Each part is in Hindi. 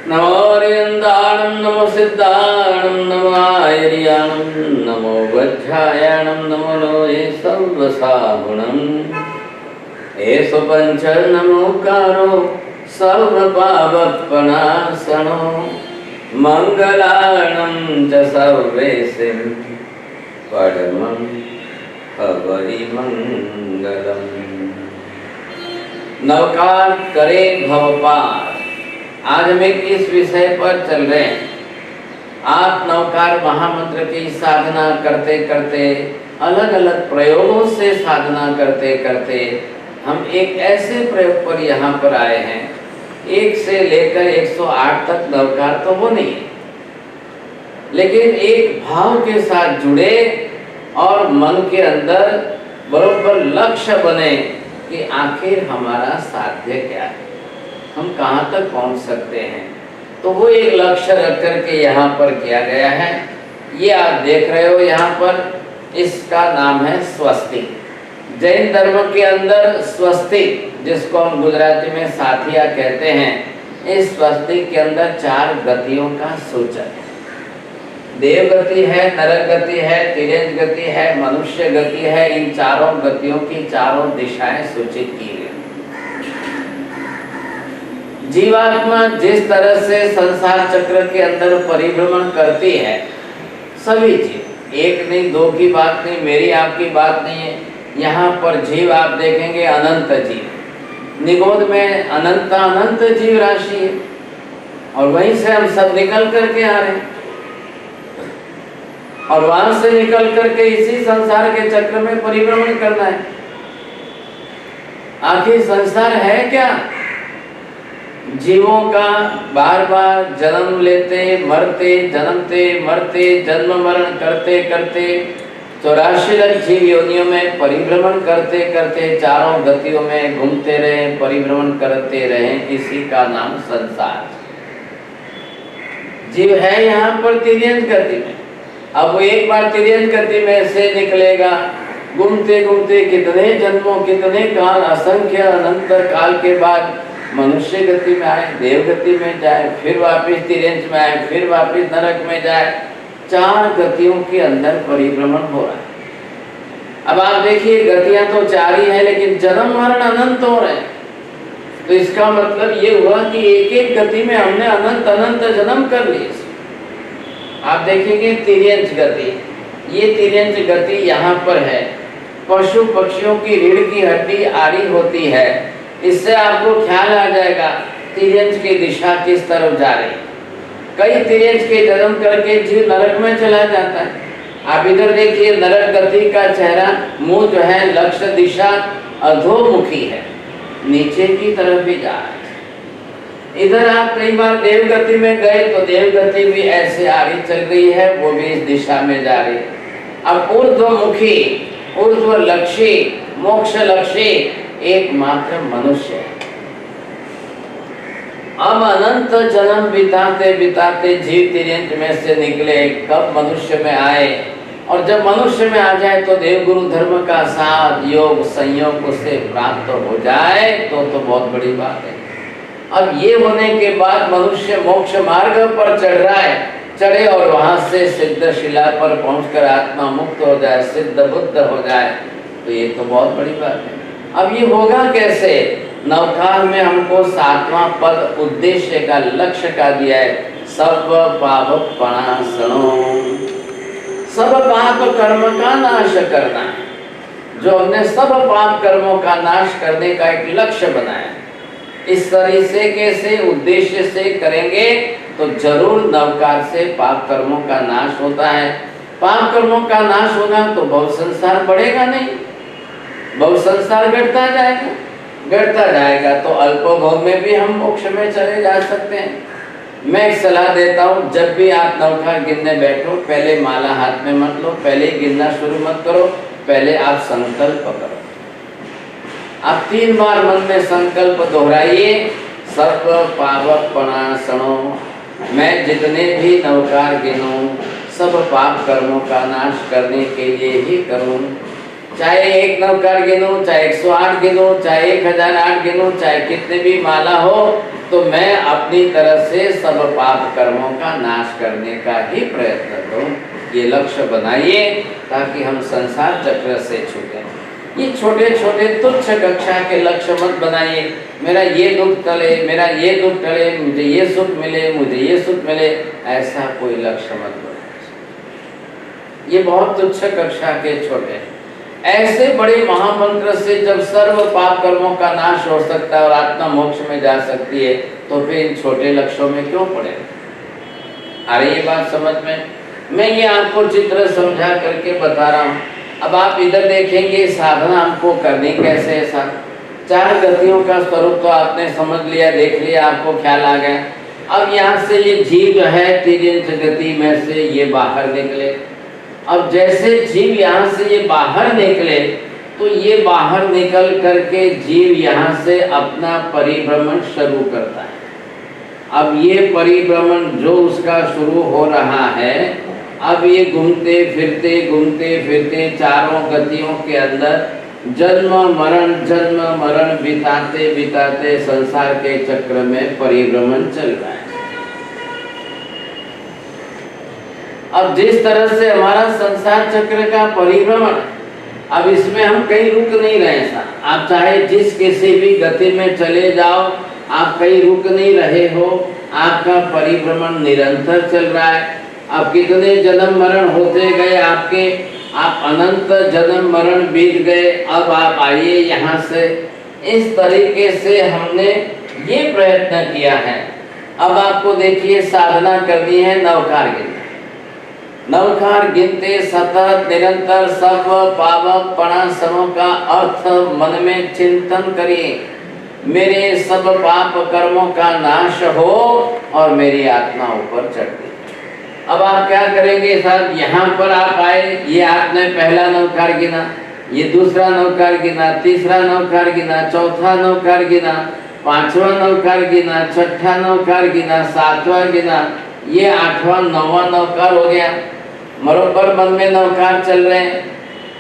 नमो रियन्दाणं नमो सिद्धाणं नमो आयर्याणं नमो वज्रायाणं नमो लोये सर्वसागुणम् एषु पञ्च नमोकारो सर्वपापप्रणाशनो मङ्गलाणं च सर्वेषां परमं हरिमङ्गलम्। नवकार करे भव पार। आज हम इस विषय पर चल रहे हैं। आप नवकार महामंत्र की साधना करते करते, अलग अलग प्रयोगों से साधना करते करते हम एक ऐसे प्रयोग पर यहाँ पर आए हैं। 1 से लेकर 108 तक नवकार तो वो नहीं है, लेकिन एक भाव के साथ जुड़े और मन के अंदर बरोबर लक्ष्य बने कि आखिर हमारा साध्य क्या है, हम कहाँ तक पहुँच सकते हैं। तो वो एक लक्ष्य रख करके यहाँ पर किया गया है। ये आप देख रहे हो यहाँ पर, इसका नाम है स्वस्तिक। जैन धर्म के अंदर स्वस्तिक, जिसको हम गुजराती में साथिया कहते हैं, इस स्वस्तिक के अंदर 4 गतियों का सूचक है। देव गति है, नरक गति है, तिर्यंच गति है, मनुष्य गति है। इन चारों गतियों की चारों दिशाएं सूचित की गई। जीवात्मा जिस तरह से संसार चक्र के अंदर परिभ्रमण करती है, सभी जीव, एक नहीं, 2 की बात नहीं, मेरी आपकी बात नहीं है। यहाँ पर जीव आप देखेंगे अनंत जीव, निगोद में अनंत जीव राशि है, और वहीं से हम सब निकल करके आ रहे हैं, और वहां से निकल करके इसी संसार के चक्र में परिभ्रमण करना है। आखिर संसार है क्या? जीवों का बार बार जन्म लेते मरते, जन्मते मरते, जन्म मरण करते करते 84 लाख जीव योनियों में परिभ्रमण करते करते चारों गतियों में घूमते रहे, परिभ्रमण करते रहे, इसी का नाम संसार। जीव है यहाँ पर तिर्यंच गति में। अब वो एक बार तिर्यंच गति में से निकलेगा, घूमते घूमते कितने जन्मों, कितने काल, असंख्य अनंत काल के बाद मनुष्य गति में आए, देव गति में जाए, फिर वापस तिर्यंच में आए, फिर वापस नरक में जाए। 4 गतियों के अंदर परिभ्रमण हो रहा है। अब आप देखिए, गतियां तो 4 ही है, लेकिन जन्म मरण अनंत हो रहे हैं। तो इसका मतलब ये हुआ कि एक एक गति में हमने अनंत अनंत जन्म कर लिए। आप देखेंगे तिर्यंच गति, ये तिर्यंच गति यहाँ पर है। पशु पक्षियों की रीढ़ की हड्डी आड़ी होती है। इससे आपको ख्याल आ जाएगा तिर्यंच की दिशा किस तरफ जा रही। कई तिर्यंच के जन्म करके जीव नरक में चला जाता है। आप इधर देखिए, नरक गति का चेहरा, मुंह जो है लक्ष्य दिशा अधोमुखी है, नीचे की तरफ भी जा रहा है। इधर आप कई बार देव गति में गए तो देव गति भी ऐसे आगे चल रही है, वो भी इस दिशा में जा रही है। अब ऊर्ध्वमुखी, ऊर्ध्वलक्षी, मोक्ष लक्षी एकमात्र मनुष्य है। अब अनंत जन्म बिताते बिताते जीव तिर्यंच में से निकले, कब मनुष्य में आए, और जब मनुष्य में आ जाए तो देवगुरु धर्म का साथ योग संयोग उसे प्राप्त हो जाए तो बहुत बड़ी बात है। अब ये होने के बाद मनुष्य मोक्ष मार्ग पर चढ़ रहा है, चढ़े और वहां से सिद्ध शिला पर पहुंचकर आत्मा मुक्त हो जाए, सिद्ध बुद्ध हो जाए, तो ये तो बहुत बड़ी बात है। अब ये होगा कैसे? नवकार में हमको 7वां पद उद्देश्य का, लक्ष्य का दिया है, सब पाप प्रणाशनो। सब पाप कर्म का नाश करना है। जो हमने सब पाप कर्मों का नाश करने का एक लक्ष्य बनाया, इस तरीके से उद्देश्य से करेंगे तो जरूर नवकार से पाप कर्मों का नाश होता है। पाप कर्मों का नाश होगा तो बहु संसार बढ़ेगा नहीं, बहु संसार घटता जाएगा, घटता जाएगा तो अल्पभोग में भी हम मोक्ष में चले जा सकते हैं। मैं एक सलाह देता हूँ, जब भी आप नवकार गिनने बैठो, पहले माला हाथ में मत लो, पहले गिनना शुरू मत करो, पहले आप संकल्प करो। आप 3 बार मन में संकल्प दोहराइए, सर्व पाप प्रणाशनो। मैं जितने भी नवकार गिनूं सब पाप कर्मों का नाश करने के लिए ही करूं। चाहे 1 नवकार गिनूं, चाहे 108 गिनूं, चाहे 1008 गिनूं, चाहे कितने भी माला हो, तो मैं अपनी तरफ से सब पाप कर्मों का नाश करने का ही प्रयत्न करूं। ये लक्ष्य बनाइए ताकि हम संसार चक्र से छूटें। ये छोटे छोटे तुच्छ कक्षा के लक्ष्य मत बनाइए। मेरा ये दुख टले, मेरा ये दुख टले, मुझे ये सुख मिले, मुझे ये सुख मिले, ऐसा कोई लक्ष्य मत बनाइए। ये बहुत तुच्छ कक्षा के छोटे। ऐसे बड़े महामंत्र से जब सर्व पाप कर्मों का नाश हो सकता है और आत्मा मोक्ष में जा सकती है, तो फिर इन छोटे लक्ष्यों में क्यों पड़े? आ रही ये बात समझ में? मैं ये आपको चित्र समझा करके बता रहा हूँ। अब आप इधर देखेंगे साधना हमको करनी कैसे है। साथ 4 गतियों का स्वरूप तो आपने समझ लिया, देख लिया, आपको ख्याल आ गया। अब यहाँ से ये जीव जो है 3 इंच गति में से ये बाहर निकले। अब जैसे जीव यहाँ से ये बाहर निकले तो ये बाहर निकल करके जीव यहाँ से अपना परिभ्रमण शुरू करता है। अब ये परिभ्रमण जो उसका शुरू हो रहा है, अब ये घूमते फिरते 4 गतियों के अंदर जन्म मरण बिताते बिताते संसार के चक्र में परिभ्रमण चल रहा है। अब जिस तरह से हमारा संसार चक्र का परिभ्रमण, अब इसमें हम कहीं रुक नहीं रहे। आप चाहे जिस किसी भी गति में चले जाओ, आप कहीं रुक नहीं रहे हो, आपका परिभ्रमण निरंतर चल रहा है। अब कितने जन्म मरण होते गए आपके, आप अनंत जन्म मरण बीत गए, अब आप आइए यहाँ से। इस तरीके से हमने ये प्रयत्न किया है। अब आपको देखिए साधना करनी है नवकार गिनना। नवकार गिनते सतत निरंतर सब पावक पणासमों का अर्थ मन में चिंतन करिए। मेरे सब पाप कर्मों का नाश हो और मेरी आत्मा ऊपर चढ़ती। अब आप क्या करेंगे साहब? यहाँ पर आप आए, ये आपने पहला नवकार गिना, ये दूसरा नवकार गिना, तीसरा नवकार गिना, चौथा नवकार गिना, 5वां नवकार गिना, 6ठा नवकार गिना, 7वां गिना, ये 8वां 9वां नवकार हो गया। बरोबर मन में नवकार चल रहे हैं,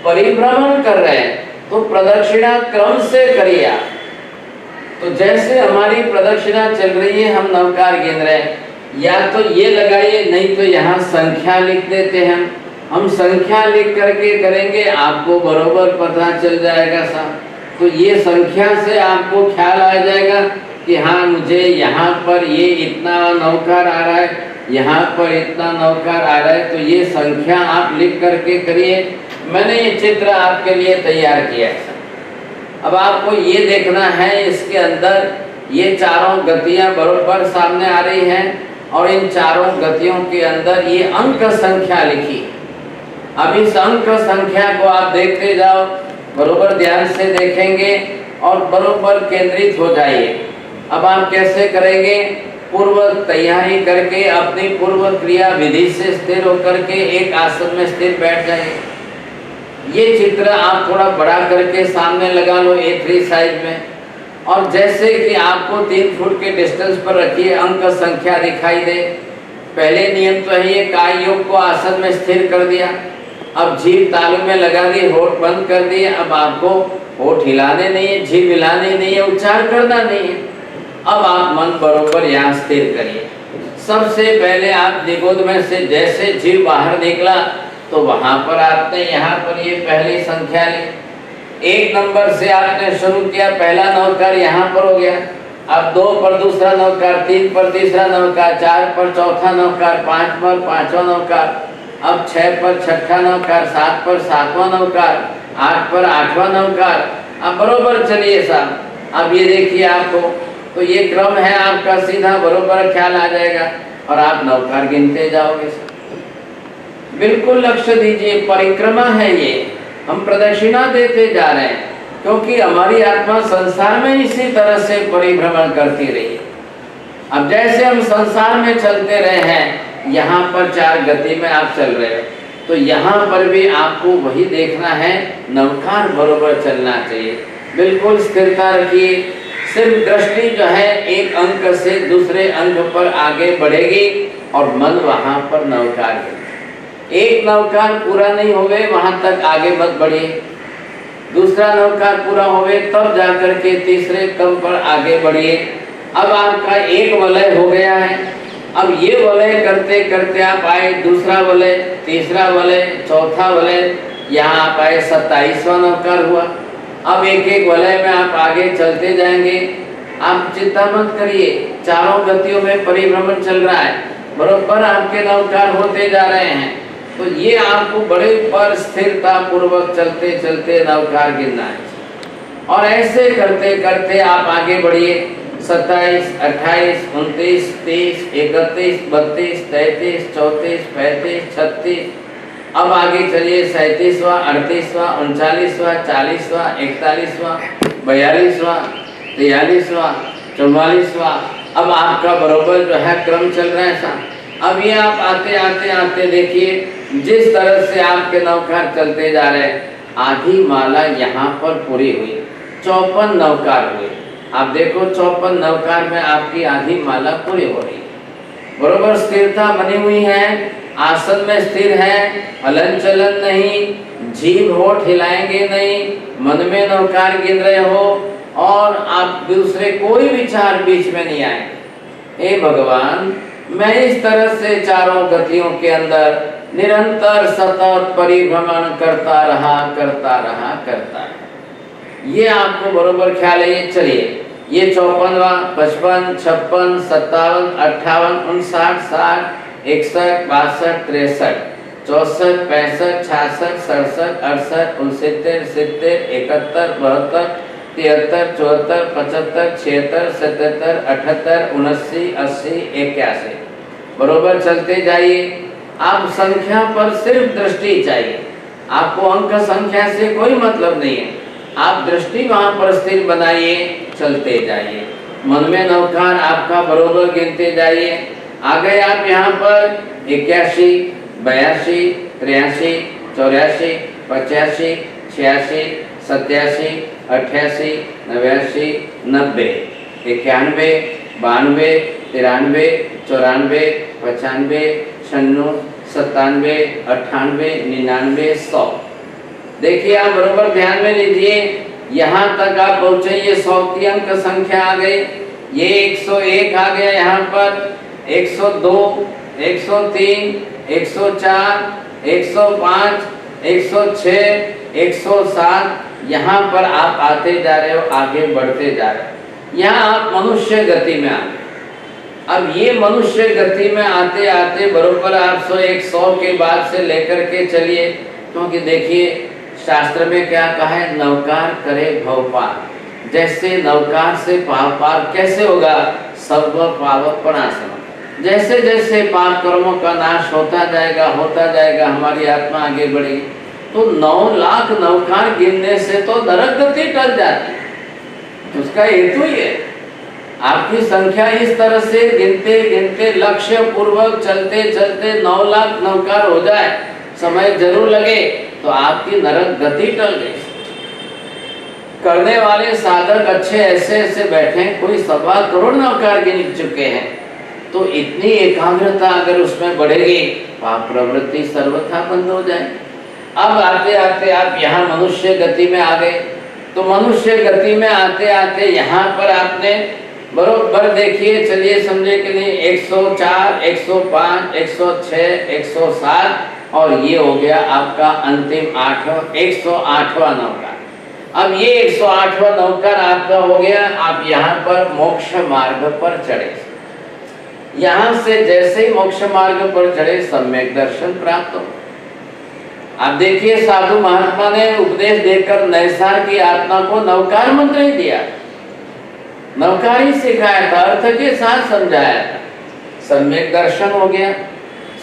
परिभ्रमण कर रहे हैं, तो प्रदक्षिणा क्रम से करिए आप। तो जैसे हमारी प्रदक्षिणा चल रही है, हम नवकार गिन रहे हैं, या तो ये लगाइए, नहीं तो यहाँ संख्या लिख देते हैं। हम संख्या लिख करके करेंगे, आपको बरोबर पता चल जाएगा साहब। तो ये संख्या से आपको ख्याल आ जाएगा कि हाँ, मुझे यहाँ पर ये इतना नवकार आ रहा है, यहाँ पर इतना नवकार आ रहा है। तो ये संख्या आप लिख करके करिए। मैंने ये चित्र आपके लिए तैयार किया है। अब आपको ये देखना है, इसके अंदर ये 4 गतियाँ बरोबर सामने आ रही हैं और इन 4 गतियों के अंदर ये अंक संख्या लिखी। अब इस अंक संख्या को आप देखते जाओ, बरोबर ध्यान से देखेंगे और बरोबर केंद्रित हो जाइए। अब आप कैसे करेंगे? पूर्व तैयारी करके अपनी पूर्व क्रिया विधि से स्थिर होकर के एक आसन में स्थिर बैठ जाइए। ये चित्र आप थोड़ा बड़ा करके सामने लगा लो A3 साइज में, और जैसे कि आपको 3 फुट के डिस्टेंस पर रखिए, अंक संख्या दिखाई दे। पहले नियम तो है ये, काय योग को आसन में स्थिर कर दिया। अब जीभ तालू में लगा दी, होठ बंद कर दिए। अब आपको होठ हिलाने नहीं है, जीभ हिलाने नहीं है, उच्चार करना नहीं है। अब आप मन बरोबर यहाँ स्थिर करिए। सबसे पहले आप निगोद में से जैसे जीव बाहर निकला तो वहां पर आपने यहाँ पर ये पहली संख्या ली। 1 नंबर से आपने शुरू किया, पहला नवकार यहाँ पर हो गया। अब 2 पर दूसरा नवकार, 3 पर तीसरा नवकार, 4 पर चौथा नवकार, 5 पर 5वां नवकार, अब 6 पर 6ठा नवकार, 7 पर 7वां नवकार, 8 पर 8वां नवकार। अब बरोबर चलिए साहब। अब ये देखिए आपको, तो ये क्रम है आपका, सीधा बरोबर ख्याल आ जाएगा और आप नवकार गिनते जाओगे। बिल्कुल लक्ष्य दीजिए, परिक्रमा है ये, हम प्रदक्षिणा देते जा रहे हैं, क्योंकि हमारी आत्मा संसार में इसी तरह से परिभ्रमण करती रही है। अब जैसे हम संसार में चलते रहे हैं, यहाँ पर 4 गति में आप चल रहे हो, तो यहाँ पर भी आपको वही देखना है, नवकार बरोबर चलना चाहिए। बिल्कुल स्थिरता रखिए। सिर्फ दृष्टि जो है एक अंक से दूसरे अंक पर आगे बढ़ेगी और मन वहाँ पर नवकार है। एक नवकार पूरा नहीं होवे वहाँ तक आगे मत बढ़िए, दूसरा नवकार पूरा होवे तब जाकर के तीसरे क्रम पर आगे बढ़िए। अब आपका एक वलय हो गया है। अब ये वलय करते करते आप आए दूसरा वलय, तीसरा वलय, चौथा वलय, यहाँ आप आए 27वां नवकार हुआ। अब एक एक वलय में आप आगे चलते जाएंगे। आप चिंता मत करिए, चारों गतियों में परिभ्रमण चल रहा है, बरोबर आपके नवकार होते जा रहे हैं। तो ये आपको बड़े पर स्थिरता पूर्वक चलते चलते नवकार गिनना है। और ऐसे करते करते आप आगे बढ़िए। 27, 28, 29, 30, 31, 32, 33, 34, 35, 36। अब आगे चलिए 37वां, 38वां, 39वां, 40वां, 41वां, 42वां, 43वां, 44वां। अब आपका बरोबर जो है क्रम चल रहा है साहब। अब ये आप आते आते आते देखिए जिस तरह से आपके नवकार चलते जा रहे हैं, आधी माला यहाँ पर पूरी हुई, 54 नवकार हुए। आप देखो 54 नवकार में आपकी आधी माला पूरी हो रही, बरोबर स्थिरता बनी हुई है, आसन में स्थिर है, हलन चलन नहीं, जीभ होठ हिलाएंगे नहीं, मन में नवकार गिन रहे हो और आप दूसरे कोई विचार बीच में नहीं आए। हे भगवान, मैं इस तरह से चारों गतियों के अंदर निरंतर सतत परिभ्रमण करता रहा करता रहा करता रहा। ये आपको बरोबर ख्याल है। ये चलिए, ये 54वां, 55, 56, 57, 58, 59, 60, 61, 62, 63, 64, 65, 66, 67, 68, 69, 70, 71, 72, 73, 74, 75, 76, 77, 78, 79, 80, 81। बरोबर चलते जाइए। आप संख्या पर सिर्फ दृष्टि चाहिए, आपको अंक संख्या से कोई मतलब नहीं है। आप दृष्टि वहां पर स्थिर बनाइए, चलते जाइए, मन में नवकार आपका बरोबर गिनते जाइए। आ गए आप यहाँ पर 81, 82, 83, 84, 85, 86, 87, 88, 89, 90, 91, 92, 93, 94, 95, 96, 97, 98, 99, 100। देखिए आप बरोबर ध्यान में लीजिए, यहाँ तक आप पहुँचे, ये 100 की अंक संख्या आ गई। ये 101 आ गया, यहाँ पर 102, 103, 104, 105, 106, 107। यहाँ पर आप आते जा रहे हो, आगे बढ़ते जा रहे हो। यहाँ आप मनुष्य गति में आ गए। अब ये मनुष्य गति में आते आते बरोबर आप 100 के बाद से लेकर के चलिए, क्योंकि देखिए शास्त्र में क्या कहा है, नवकार करे भव पार। जैसे नवकार से पाप पार कैसे होगा, सर्व पावक प्रणाशनम। जैसे जैसे पाप कर्मों का नाश होता जाएगा हमारी आत्मा आगे बढ़ेगी। तो 9 लाख नवकार गिनने से तो नरक गति टल जाती है। उसका हेतु ही है, आपकी संख्या इस तरह से गिनते गिनते लक्ष्य पूर्वक चलते चलते 9 लाख नवकार हो जाए, समय जरूर लगे, तो आपकी नरक गति टल गई। करने वाले साधक अच्छे ऐसे ऐसे बैठे, कोई 1.25 करोड़ नवकार गिन चुके हैं। तो इतनी एकाग्रता अगर उसमें बढ़ेगी, पाप प्रवृत्ति सर्वथा बंद हो जाए। अब आते आते आप यहाँ मनुष्य गति में आ गए। तो मनुष्य गति में आते आते यहाँ पर आपने बरोबर देखिए, चलिए समझे कि नहीं, 104, 105, 106, 107 और ये हो गया आपका अंतिम 108वां नवकार। अब ये 108वां नवकार आपका हो गया। आप यहाँ पर मोक्ष मार्ग पर चढ़े। यहाँ से जैसे ही मोक्ष मार्ग पर चढ़े, सम्यक दर्शन प्राप्त हो। आप देखिए साधु महात्मा ने उपदेश देकर नैसार की आत्मा को नवकार मंत्र ही दिया, नवकार ही सिखाया था, अर्थ के साथ समझाया था। सम्यक दर्शन हो गया।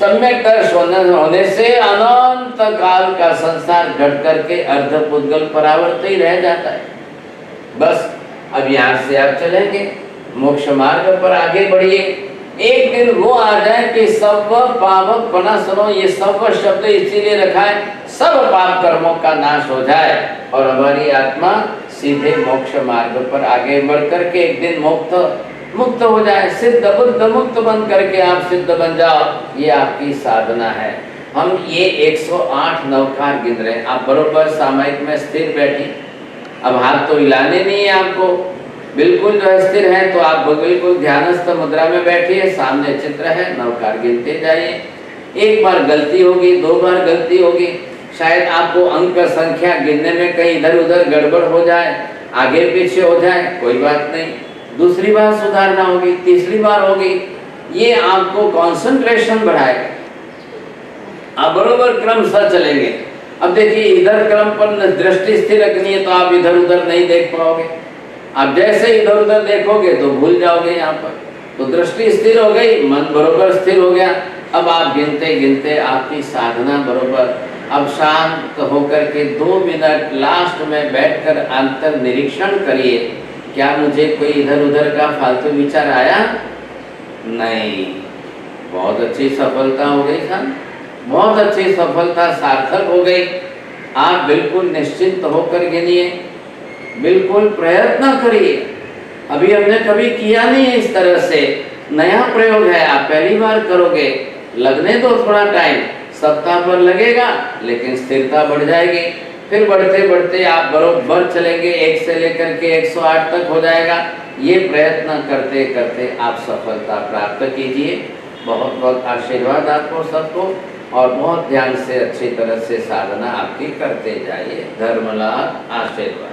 सम्यक दर्शन होने से अनंत काल का संसार घट करके अर्ध पुद्गल परावर्त ही रह जाता है। बस अब यहाँ से आप चलेंगे, मोक्ष मार्ग पर आगे बढ़िए। एक दिन वो आ जाए कि सब पावक बना। सुनो, ये सब शब्द इसीलिए रखा है, सब पाप कर्मों का नाश हो जाए और हमारी आत्मा सीधे मोक्ष मार्ग पर आगे बढ़ करके एक दिन मुक्त हो जाए, सिद्ध बुद्ध मुक्त बन करके आप सिद्ध बन जाओ। ये आपकी साधना है। हम ये 108 नवकार गिन रहे हैं। आप बरोबर सामायिक में स्थिर बैठी। अब हाथ तो हिलाने नहीं है आपको, बिल्कुल जो स्थिर है, तो आप बिल्कुल ध्यानस्थ मुद्रा में बैठिए, सामने चित्र है, नवकार गिनते जाइए। एक बार गलती होगी, 2 बार गलती होगी, शायद आपको अंक संख्या गिनने में कहीं इधर उधर गड़बड़ हो जाए, आगे पीछे हो जाए, कोई बात नहीं, दूसरी बार सुधारना होगी, तीसरी बार होगी। ये आपको कंसंट्रेशन बढ़ाएगा, आप बरोबर क्रम से चलेंगे। अब देखिए, इधर क्रम पर दृष्टि स्थिर रखनी है, तो आप इधर उधर नहीं देख पाओगे। आप जैसे इधर उधर देखोगे तो भूल जाओगे यहाँ पर। तो दृष्टि स्थिर हो गई, मन बरोबर स्थिर हो गया। अब आप गिनते गिनते आपकी साधना बरोबर, अब शांत होकर के 2 मिनट लास्ट में बैठकर अंतर निरीक्षण करिए, क्या मुझे कोई इधर उधर का फालतू विचार आया? नहीं। बहुत अच्छी सफलता हो गई साहब, बहुत अच्छी सफलता सार्थक हो गई। आप बिल्कुल निश्चिंत होकर गिनिए, बिल्कुल प्रयत्न करिए। अभी हमने कभी किया नहीं है इस तरह से, नया प्रयोग है, आप पहली बार करोगे। लगने दो थोड़ा टाइम, सप्ताह भर लगेगा, लेकिन स्थिरता बढ़ जाएगी। फिर बढ़ते बढ़ते आप बरोबर चलेंगे, 1 से लेकर के 108 तक हो जाएगा। ये प्रयत्न करते करते आप सफलता प्राप्त कीजिए। बहुत बहुत आशीर्वाद आपको सबको, और बहुत ध्यान से अच्छी तरह से साधना आपकी करते जाइए। धर्मलाभ आशीर्वाद।